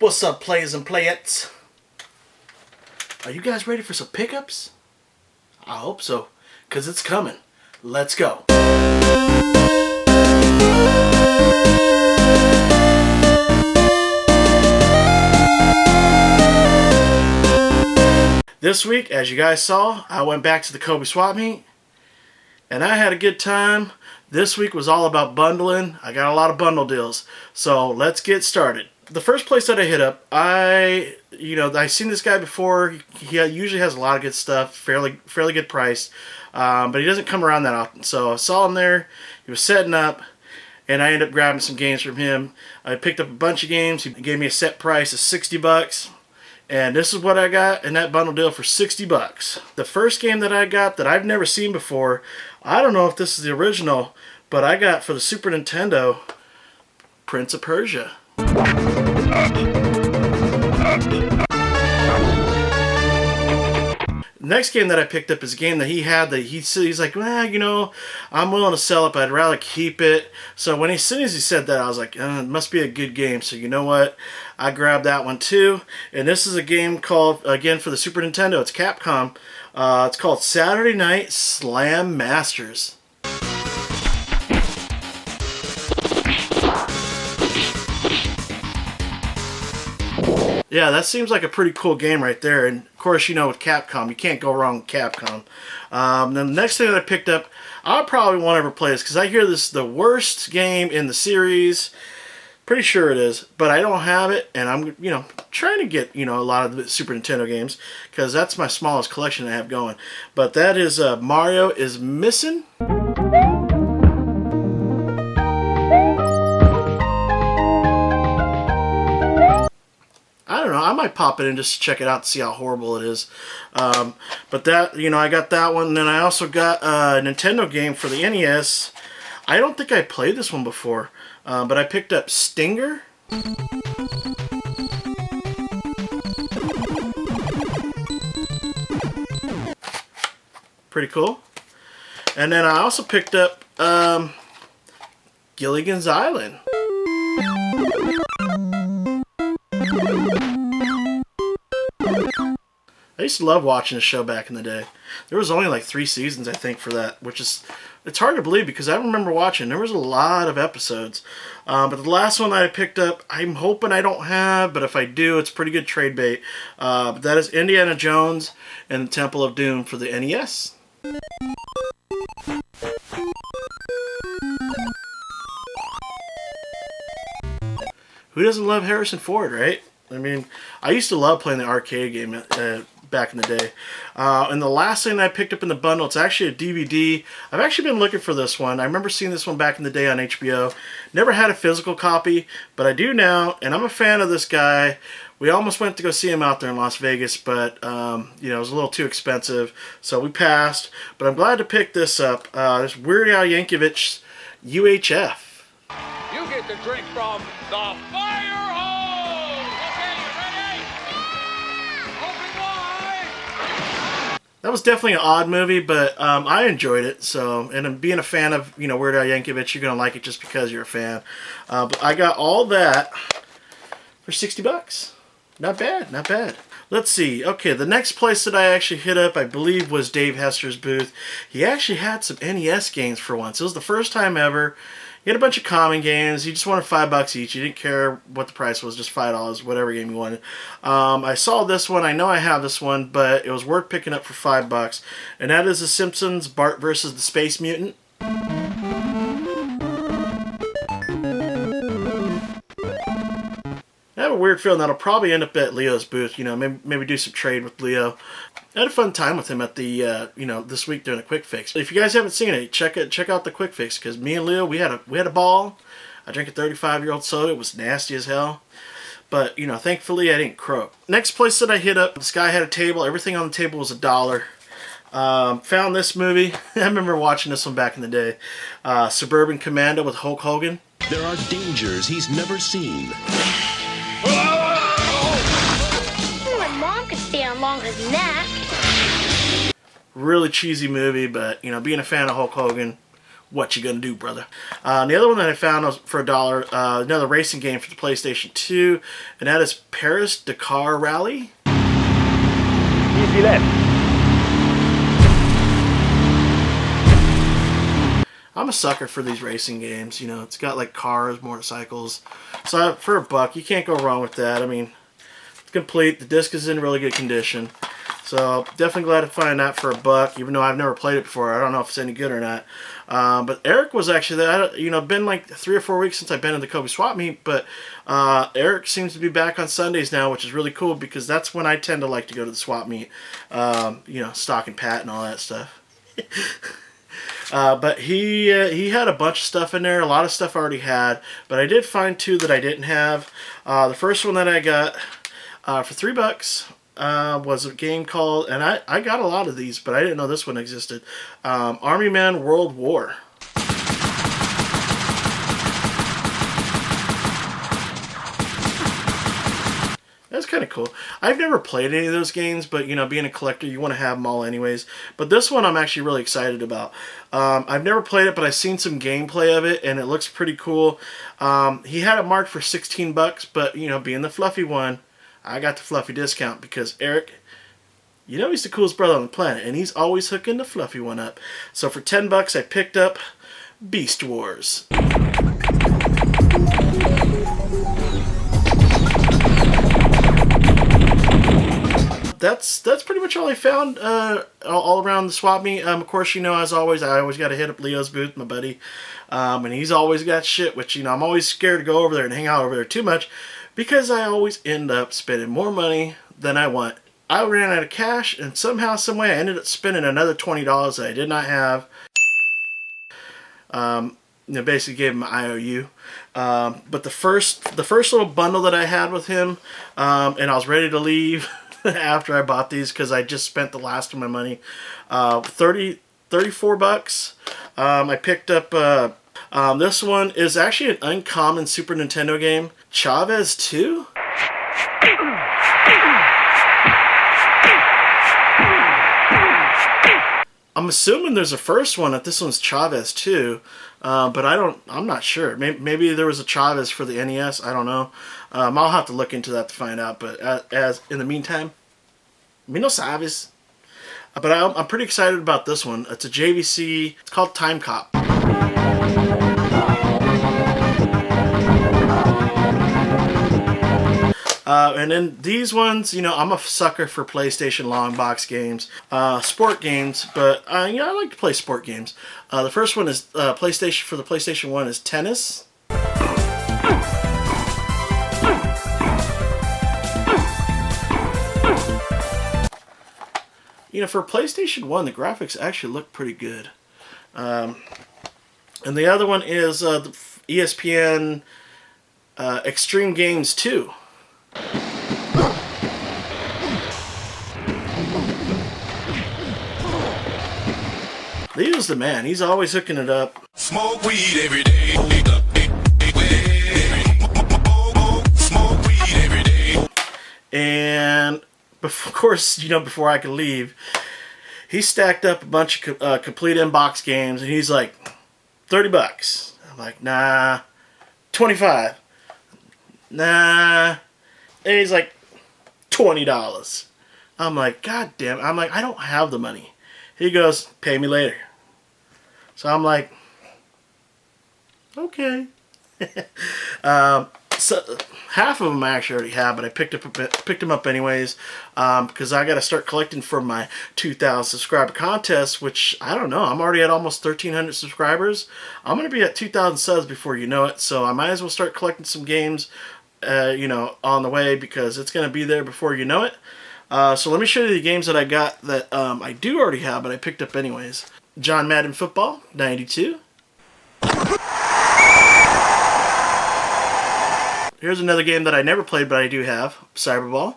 What's up, players and playettes? Are you guys ready for some pickups? I hope so, because it's coming. Let's go. This week, as you guys saw, I went back to the KOBEY swap meet, and I had a good time. This week was all about bundling. I got a lot of bundle deals, so let's get started. The first place that I hit up, I seen this guy before. He usually has a lot of good stuff, fairly good price, but he doesn't come around that often. So I saw him there. He was setting up, and I ended up grabbing some games from him. I picked up a bunch of games. He gave me a set price of $60, and this is what I got in that bundle deal for $60. The first game that I got that I've never seen before, I don't know if this is the original, but I got for the Super Nintendo, Prince of Persia. Next game that I picked up is a game that he had that he's like, well, I'm willing to sell it, but I'd rather keep it. So as soon as he said that, I was like, it must be a good game. So you know what? I grabbed that one too. And this is a game called, again, for the Super Nintendo. It's Capcom. It's called Saturday Night Slam Masters. Yeah, that seems like a pretty cool game right there. And of course, with Capcom, you can't go wrong with Capcom. Then the next thing that I picked up, I probably won't ever play this because I hear this is the worst game in the series. Pretty sure it is, but I don't have it, and I'm trying to get a lot of the Super Nintendo games because that's my smallest collection I have going. But that is Mario is Missing. I don't know. I might pop it in just to check it out to see how horrible it is. But that, I got that one. And then I also got a Nintendo game for the NES. I don't think I played this one before, but I picked up Stinger. Pretty cool. And then I also picked up Gilligan's Island. I used to love watching the show back in the day. There was only like 3 seasons, I think, for that, which is, it's hard to believe because I remember watching. There was a lot of episodes. But the last one that I picked up, I'm hoping I don't have, but if I do, it's pretty good trade bait. But that is Indiana Jones and the Temple of Doom for the NES. Who doesn't love Harrison Ford, right? I mean, I used to love playing the arcade game back in the day. And the last thing I picked up in the bundle, it's actually a DVD. I've actually been looking for this one. I remember seeing this one back in the day on HBO. Never had a physical copy, but I do now, and I'm a fan of this guy. We almost went to go see him out there in Las Vegas, but it was a little too expensive, so we passed. But I'm glad to pick this up. This Weird Al Yankovic's UHF. You get the drink from the fire hose! Okay, you ready? Open wide! That was definitely an odd movie, but I enjoyed it. So, and being a fan of Weird Al Yankovic, you're gonna like it just because you're a fan. But I got all that for $60. Not bad, not bad. Let's see. Okay, the next place that I actually hit up, I believe, was Dave Hester's booth. He actually had some NES games for once. It was the first time ever. He had a bunch of common games. He just wanted $5 each. He didn't care what the price was, just $5, whatever game you wanted. I saw this one. I know I have this one, but it was worth picking up for $5. And that is The Simpsons, Bart versus the Space Mutant. I have a weird feeling that'll probably end up at Leo's booth. Maybe do some trade with Leo. I had a fun time with him at the, this week during the Quick Fix. If you guys haven't seen it, check out the Quick Fix because me and Leo, we had a ball. I drank a 35-year-old soda. It was nasty as hell. But, thankfully I didn't croak. Next place that I hit up, this guy had a table. Everything on the table was $1. Found this movie. I remember watching this one back in the day. Suburban Commando with Hulk Hogan. There are dangers he's never seen. My mom could stay on longer than that. Really cheesy movie, but, being a fan of Hulk Hogan, what you gonna do, brother? The other one that I found was for $1, another racing game for the PlayStation 2, and that is Paris Dakar Rally. Easy left. I'm a sucker for these racing games. You know, it's got like cars, motorcycles. So for $1, you can't go wrong with that. I mean, it's complete. The disc is in really good condition. So definitely glad to find that for $1, even though I've never played it before. I don't know if it's any good or not. But Eric was actually there. You know, been like 3 or 4 weeks since I've been in the KOBEY swap meet. But Eric seems to be back on Sundays now, which is really cool because that's when I tend to like to go to the swap meet. You know, stock and pat and all that stuff. But he had a bunch of stuff in there. A lot of stuff I already had. But I did find 2 that I didn't have. The first one that I got for $3 was a game called, and I got a lot of these, but I didn't know this one existed, Army Man World War. That's kind of cool. I've never played any of those games, but you know, being a collector, you want to have them all anyways. But this one I'm actually really excited about. I've never played it, but I've seen some gameplay of it, and it looks pretty cool. He had it marked for $16, but you know, being the fluffy one, I got the fluffy discount because Eric, you know, he's the coolest brother on the planet, and he's always hooking the fluffy one up. So for $10, I picked up Beast Wars. That's pretty much all I found all around the swap meet. Of course, you know, as always, I always got to hit up Leo's booth, my buddy, and he's always got shit, which, you know, I'm always scared to go over there and hang out over there too much because I always end up spending more money than I want. I ran out of cash, and somehow, some way, I ended up spending another $20 that I did not have. You know, basically gave him an IOU. But the first little bundle that I had with him, and I was ready to leave after I bought these because I just spent the last of my money. $34. I picked up this one is actually an uncommon Super Nintendo game, Chavez 2. I'm assuming there's a first one that this one's Chavez 2, but I'm not sure. Maybe there was a Chavez for the NES. I don't know. I'll have to look into that to find out. But as in the meantime, me no sabes. But I'm pretty excited about this one. It's a JVC. It's called Time Cop. And then these ones, you know, I'm a sucker for PlayStation long box games, sport games, but yeah, I like to play sport games. The first one is PlayStation for the PlayStation 1 is Tennis. You know, for PlayStation 1, the graphics actually look pretty good. And the other one is the ESPN Extreme Games 2. Leo's the man. He's always hooking it up. Smoke weed every day. Smoke weed every day. And of course, you know, before I could leave, he stacked up a bunch of complete inbox games, and he's like, $30. I'm like, nah. 25. Nah. And he's like, $20. I'm like, God damn it. I'm like, I don't have the money. He goes, pay me later. So I'm like, okay. So half of them I actually already have, but I picked them up anyways because I got to start collecting for my 2,000 subscriber contest, which I don't know. I'm already at almost 1,300 subscribers. I'm going to be at 2,000 subs before you know it, so I might as well start collecting some games, you know, on the way because it's going to be there before you know it. So let me show you the games that I got that I do already have, but I picked up anyways. John Madden Football, 92. Here's another game that I never played, but I do have, Cyberball.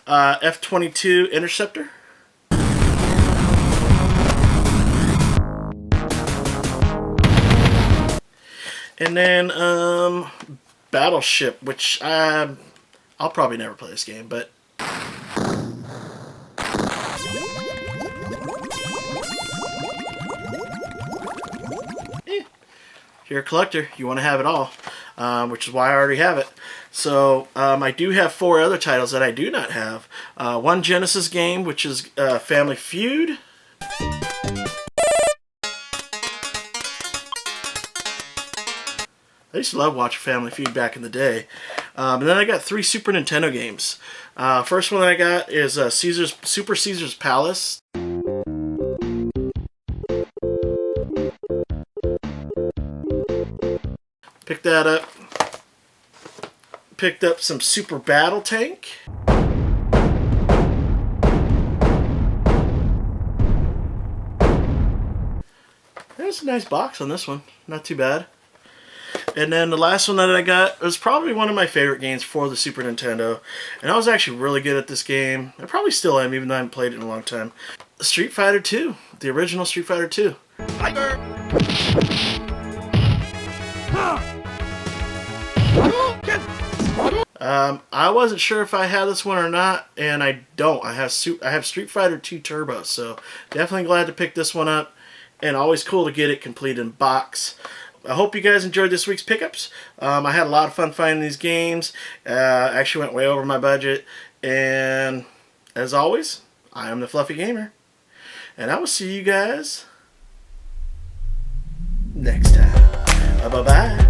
F-22 Interceptor. And then Battleship, which I'll probably never play this game, but you're a collector, you want to have it all, which is why I already have it. So I do have 4 other titles that I do not have. One Genesis game, which is Family Feud. I used to love watching Family Feud back in the day. And then I got 3 Super Nintendo games. First one that I got is Super Caesar's Palace. Picked that up. Picked up some Super Battle Tank. There's a nice box on this one. Not too bad. And then the last one that I got was probably one of my favorite games for the Super Nintendo. And I was actually really good at this game. I probably still am, even though I haven't played it in a long time. Street Fighter 2. The original Street Fighter 2. I wasn't sure if I had this one or not, and I don't. I have Street Fighter 2 Turbo, so definitely glad to pick this one up. And always cool to get it complete in box. I hope you guys enjoyed this week's pickups. I had a lot of fun finding these games. Actually went way over my budget. And as always, I am the Fluffy Gamer. And I will see you guys next time. Bye-bye.